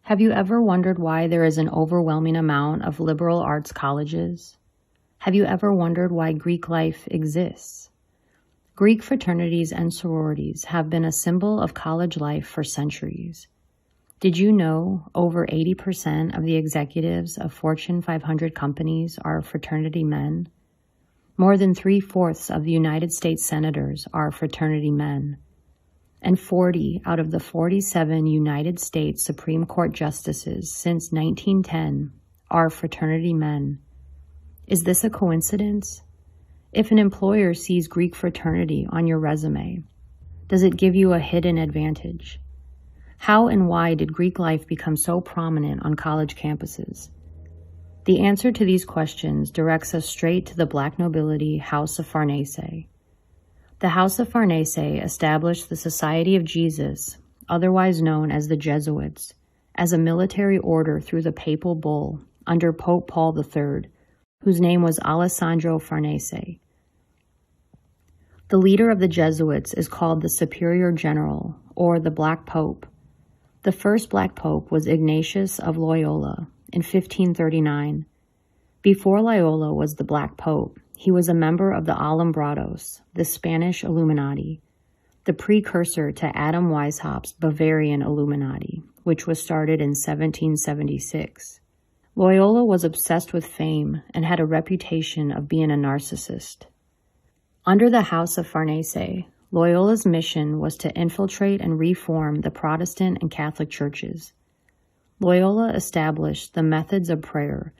Have you ever wondered why there is an overwhelming amount of liberal arts colleges? Have you ever wondered why Greek life exists? Greek fraternities and sororities have been a symbol of college life for centuries. Did you know over 80% of the executives of Fortune 500 companies are fraternity men? More than 3/4 of the United States senators are fraternity men. And 40 out of the 47 United States Supreme Court justices since 1910 are fraternity men. Is this a coincidence? If an employer sees Greek fraternity on your resume, does it give you a hidden advantage? How and why did Greek life become so prominent on college campuses? The answer to these questions directs us straight to the Black nobility House of Farnese. The House of Farnese established the Society of Jesus, otherwise known as the Jesuits, as a military order through the papal bull under Pope Paul III, whose name was Alessandro Farnese. The leader of the Jesuits is called the Superior General, or the Black Pope. The first Black Pope was Ignatius of Loyola in 1539. Before Loyola was the Black Pope, he was a member of the Alumbrados, the Spanish Illuminati, the precursor to Adam Weishaupt's Bavarian Illuminati, which was started in 1776. Loyola was obsessed with fame and had a reputation of being a narcissist. Under the House of Farnese, Loyola's mission was to infiltrate and reform the Protestant and Catholic churches. Loyola established the methods of prayer,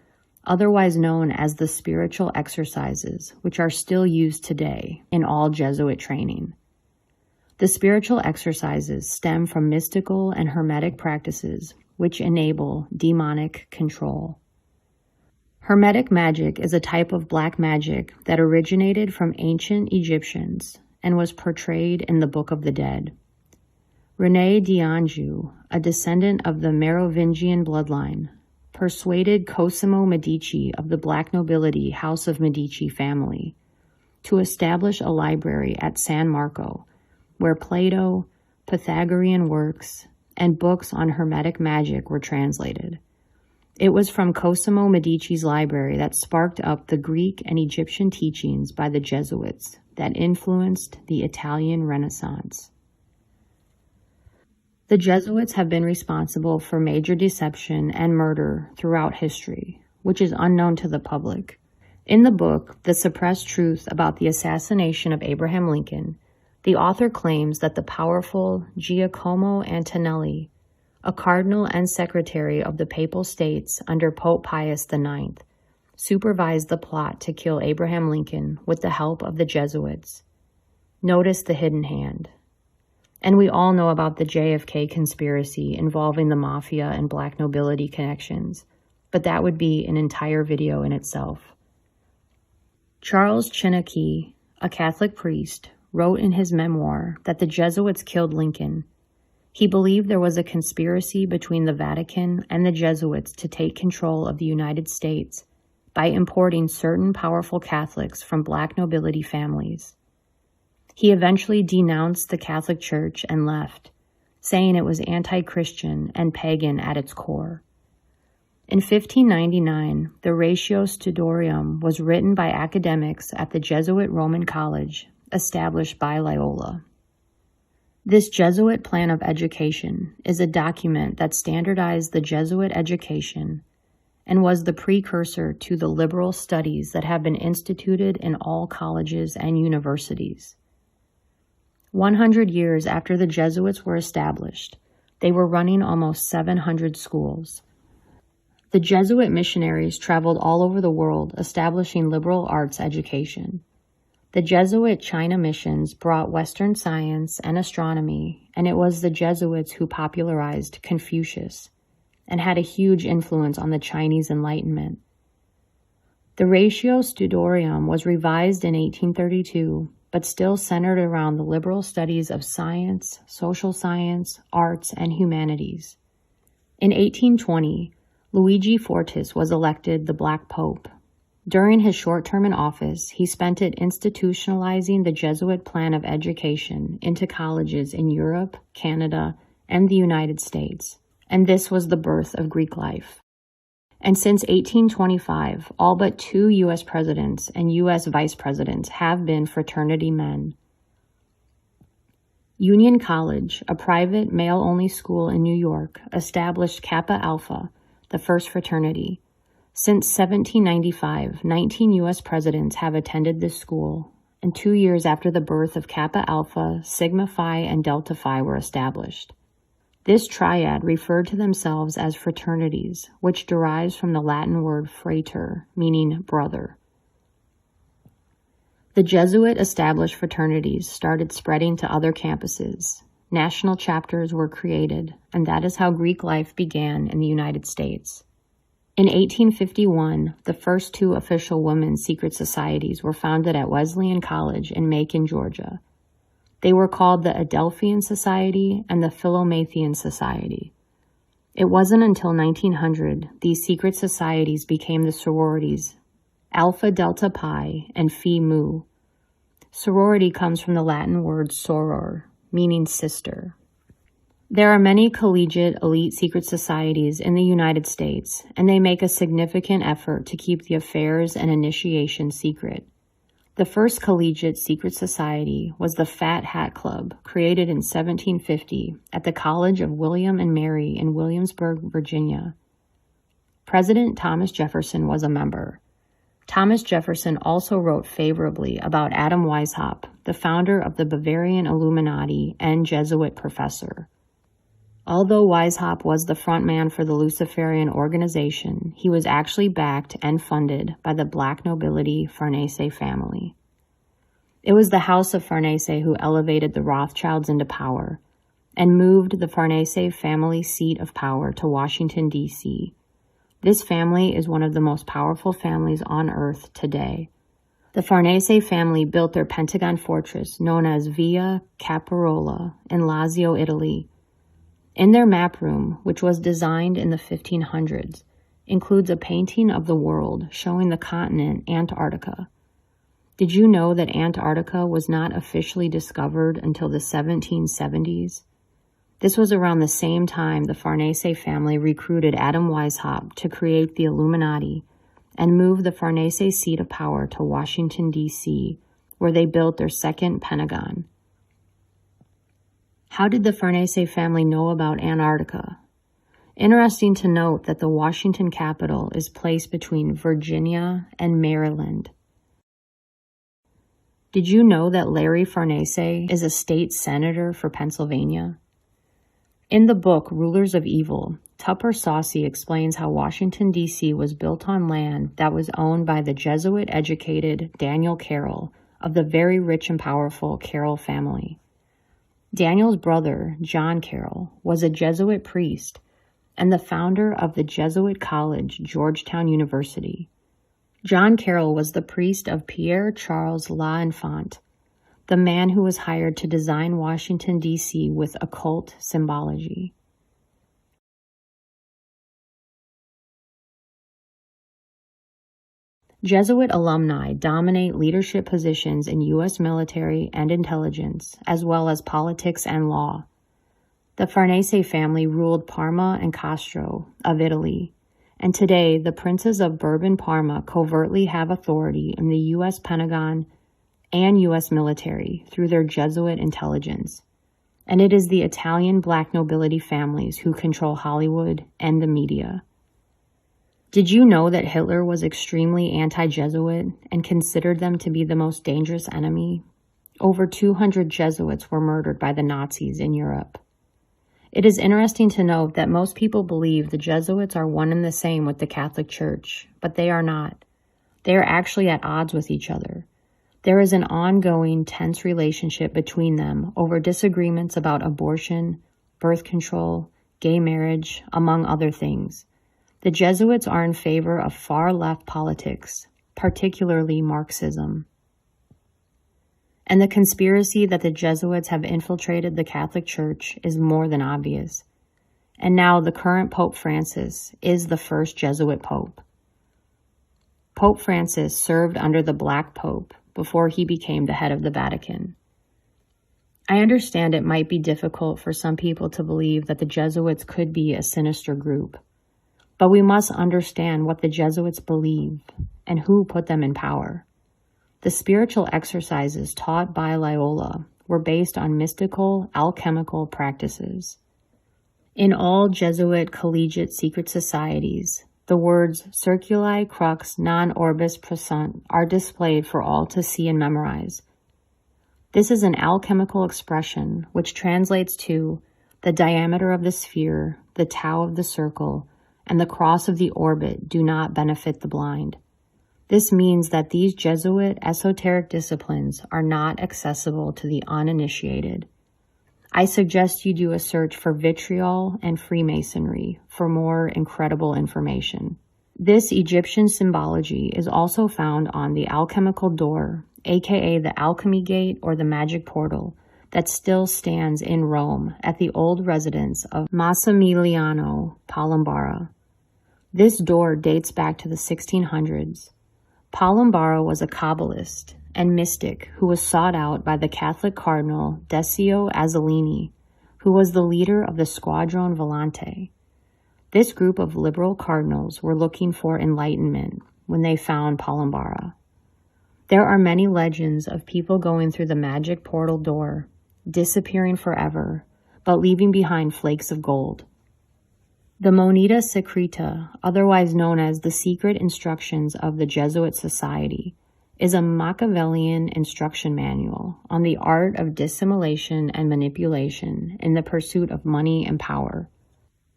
otherwise known as the spiritual exercises, which are still used today in all Jesuit training. The spiritual exercises stem from mystical and hermetic practices, which enable demonic control. Hermetic magic is a type of black magic that originated from ancient Egyptians and was portrayed in the Book of the Dead. René d'Anjou, a descendant of the Merovingian bloodline, persuaded Cosimo Medici of the Black nobility House of Medici family to establish a library at San Marco, where Plato, Pythagorean works, and books on Hermetic magic were translated. It was from Cosimo Medici's library that sparked up the Greek and Egyptian teachings by the Jesuits that influenced the Italian Renaissance. The Jesuits have been responsible for major deception and murder throughout history, which is unknown to the public. In the book, The Suppressed Truth About the Assassination of Abraham Lincoln, the author claims that the powerful Giacomo Antonelli, a cardinal and secretary of the Papal States under Pope Pius IX, supervised the plot to kill Abraham Lincoln with the help of the Jesuits. Notice the hidden hand. And we all know about the JFK conspiracy involving the mafia and black nobility connections, but that would be an entire video in itself. Charles Chinnockey, a Catholic priest, wrote in his memoir that the Jesuits killed Lincoln. He believed there was a conspiracy between the Vatican and the Jesuits to take control of the United States by importing certain powerful Catholics from black nobility families. He eventually denounced the Catholic Church and left, saying it was anti-Christian and pagan at its core. In 1599, the Ratio Studiorum was written by academics at the Jesuit Roman College, established by Loyola. This Jesuit plan of education is a document that standardized the Jesuit education and was the precursor to the liberal studies that have been instituted in all colleges and universities. 100 years after the Jesuits were established, they were running almost 700 schools. The Jesuit missionaries traveled all over the world establishing liberal arts education. The Jesuit China missions brought Western science and astronomy, and it was the Jesuits who popularized Confucius and had a huge influence on the Chinese Enlightenment. The Ratio Studiorum was revised in 1832, but still centered around the liberal studies of science, social science, arts, and humanities. In 1820, Luigi Fortis was elected the Black Pope. During his short term in office, he spent it institutionalizing the Jesuit plan of education into colleges in Europe, Canada, and the United States, and this was the birth of Greek life. And since 1825, all but 2 U.S. presidents and U.S. vice presidents have been fraternity men. Union College, a private male-only school in New York, established Kappa Alpha, the first fraternity. Since 1795, 19 U.S. presidents have attended this school, and 2 years after the birth of Kappa Alpha, Sigma Phi, and Delta Phi were established. This triad referred to themselves as fraternities, which derives from the Latin word frater, meaning brother. The Jesuit-established fraternities started spreading to other campuses. National chapters were created, and that is how Greek life began in the United States. In 1851, the first 2 official women's secret societies were founded at Wesleyan College in Macon, Georgia. They were called the Adelphian Society and the Philomathian Society. It wasn't until 1900 these secret societies became the sororities, Alpha Delta Pi and Phi Mu. Sorority comes from the Latin word soror, meaning sister. There are many collegiate elite secret societies in the United States, and they make a significant effort to keep the affairs and initiation secret. The first collegiate secret society was the Fat Hat Club, created in 1750 at the College of William and Mary in Williamsburg, Virginia. President Thomas Jefferson was a member. Thomas Jefferson also wrote favorably about Adam Weishaupt, the founder of the Bavarian Illuminati and Jesuit professor. Although Weishaupt was the frontman for the Luciferian organization, he was actually backed and funded by the black nobility Farnese family. It was the House of Farnese who elevated the Rothschilds into power and moved the Farnese family seat of power to Washington, D.C. This family is one of the most powerful families on earth today. The Farnese family built their Pentagon fortress known as Via Caparola in Lazio, Italy. In their map room, which was designed in the 1500s, includes a painting of the world showing the continent Antarctica. Did you know that Antarctica was not officially discovered until the 1770s? This was around the same time the Farnese family recruited Adam Weishaupt to create the Illuminati and move the Farnese seat of power to Washington, D.C., where they built their second Pentagon. How did the Farnese family know about Antarctica? Interesting to note that the Washington capital is placed between Virginia and Maryland. Did you know that Larry Farnese is a state senator for Pennsylvania? In the book Rulers of Evil, Tupper Saucy explains how Washington, D.C. was built on land that was owned by the Jesuit-educated Daniel Carroll of the very rich and powerful Carroll family. Daniel's brother, John Carroll, was a Jesuit priest and the founder of the Jesuit college, Georgetown University. John Carroll was the priest of Pierre Charles L'Enfant, the man who was hired to design Washington, D.C. with occult symbology. Jesuit alumni dominate leadership positions in U.S. military and intelligence, as well as politics and law. The Farnese family ruled Parma and Castro of Italy, and today the princes of Bourbon Parma covertly have authority in the U.S. Pentagon and U.S. military through their Jesuit intelligence. And it is the Italian black nobility families who control Hollywood and the media. Did you know that Hitler was extremely anti-Jesuit and considered them to be the most dangerous enemy? Over 200 Jesuits were murdered by the Nazis in Europe. It is interesting to note that most people believe the Jesuits are one and the same with the Catholic Church, but they are not. They are actually at odds with each other. There is an ongoing, tense relationship between them over disagreements about abortion, birth control, gay marriage, among other things. The Jesuits are in favor of far-left politics, particularly Marxism. And the conspiracy that the Jesuits have infiltrated the Catholic Church is more than obvious. And now the current Pope Francis is the first Jesuit Pope. Pope Francis served under the Black Pope before he became the head of the Vatican. I understand it might be difficult for some people to believe that the Jesuits could be a sinister group, but we must understand what the Jesuits believe and who put them in power. The spiritual exercises taught by Loyola were based on mystical, alchemical practices. In all Jesuit collegiate secret societies, the words Circuli Crux non orbis praesunt are displayed for all to see and memorize. This is an alchemical expression which translates to the diameter of the sphere, the tau of the circle, and the cross of the orbit do not benefit the blind. This means that these Jesuit esoteric disciplines are not accessible to the uninitiated. I suggest you do a search for vitriol and Freemasonry for more incredible information. This Egyptian symbology is also found on the alchemical door, aka the alchemy gate or the magic portal, that still stands in Rome at the old residence of Massimiliano Palombara. This door dates back to the 1600s. Palombara was a Kabbalist and mystic who was sought out by the Catholic Cardinal Decio Azzolini, who was the leader of the Squadron Volante. This group of liberal cardinals were looking for enlightenment when they found Palombara. There are many legends of people going through the magic portal door, disappearing forever, but leaving behind flakes of gold. The Moneta Secreta, otherwise known as the Secret Instructions of the Jesuit Society, is a Machiavellian instruction manual on the art of dissimulation and manipulation in the pursuit of money and power.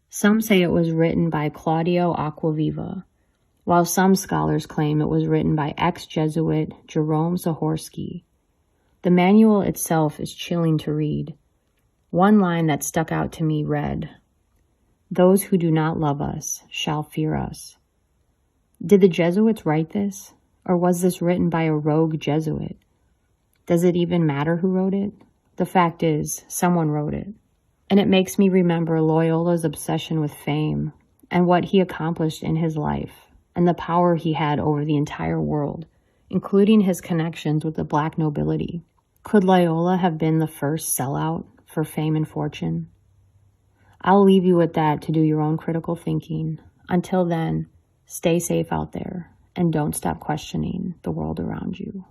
Some say it was written by Claudio Acquaviva, while some scholars claim it was written by ex-Jesuit Jerome Zahorsky. The manual itself is chilling to read. One line that stuck out to me read, "Those who do not love us shall fear us." Did the Jesuits write this? Or was this written by a rogue Jesuit? Does it even matter who wrote it? The fact is, someone wrote it. And it makes me remember Loyola's obsession with fame and what he accomplished in his life and the power he had over the entire world, including his connections with the black nobility. Could Loyola have been the first sellout for fame and fortune? I'll leave you with that to do your own critical thinking. Until then, stay safe out there and don't stop questioning the world around you.